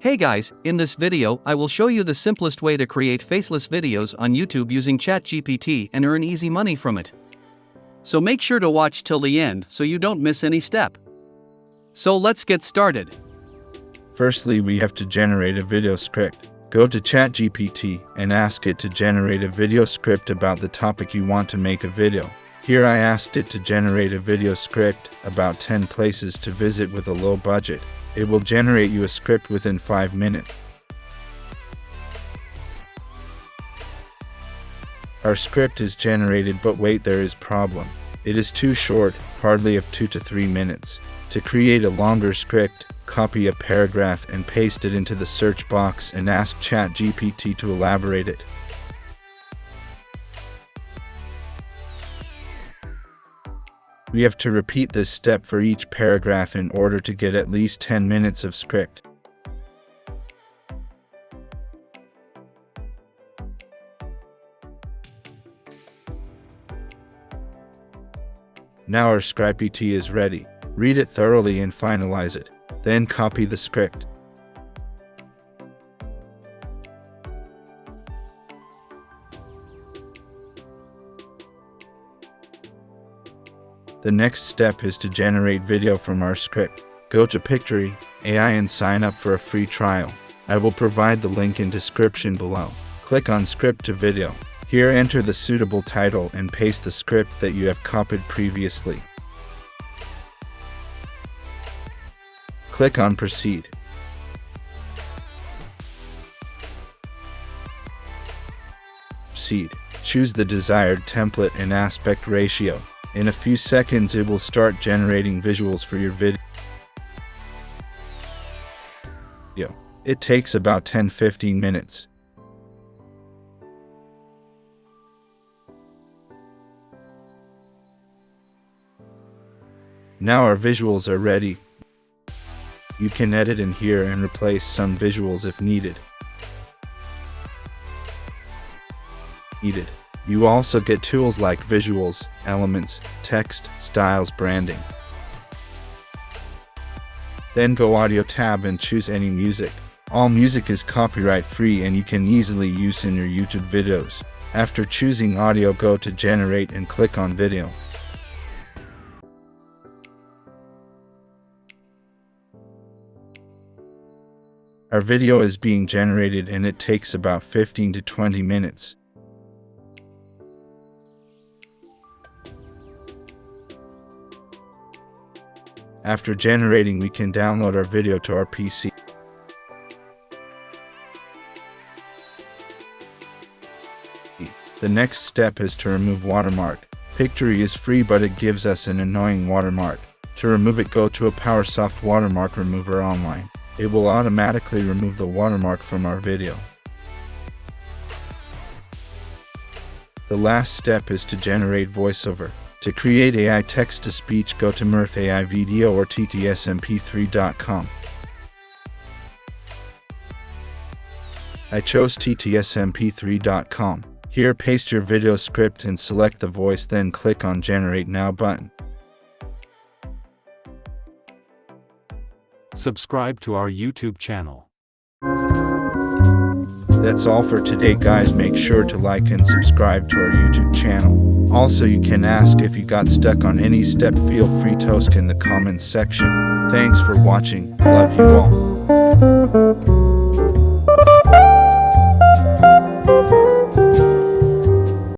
Hey guys, in this video I will show you the simplest way to create faceless videos on YouTube using ChatGPT and earn easy money from it. So make sure to watch till the end so you don't miss any step. So let's get started. Firstly, we have to generate a video script. Go to ChatGPT and ask it to generate a video script about the topic you want to make a video. Here I asked it to generate a video script about 10 places to visit with a low budget. It will generate you a script within 5 minutes. Our script is generated, but wait, there is a problem. It is too short, hardly of 2 to 3 minutes. To create a longer script, copy a paragraph and paste it into the search box and ask ChatGPT to elaborate it. We have to repeat this step for each paragraph in order to get at least 10 minutes of script. Now our ChatGPT is ready. Read it thoroughly and finalize it. Then copy the script. The next step is to generate video from our script. Go to Pictory AI and sign up for a free trial. I will provide the link in description below. Click on Script to Video. Here enter the suitable title and paste the script that you have copied previously. Click on Proceed. Proceed. Choose the desired template and aspect ratio. In a few seconds it will start generating visuals for your video. It takes about 10-15 minutes. Now our visuals are ready. You can edit in here and replace some visuals if needed. You also get tools like visuals, elements, text, styles, branding. Then go Audio tab and choose any music. All music is copyright free and you can easily use in your YouTube videos. After choosing audio, go to Generate and click on Video. Our video is being generated and it takes about 15 to 20 minutes. After generating, we can download our video to our PC. The next step is to remove watermark. Pictory is free, but it gives us an annoying watermark. To remove it, go to a PowerSoft watermark remover online. It will automatically remove the watermark from our video. The last step is to generate voiceover. To create AI text-to-speech, go to Mirth AI Video or ttsmp3.com. I chose ttsmp3.com. Here paste your video script and select the voice, then click on Generate Now button. Subscribe to our YouTube channel. That's all for today, guys. Make sure to like and subscribe to our YouTube channel. Also, you can ask if you got stuck on any step. Feel free to ask in the comments section. Thanks for watching. Love you all.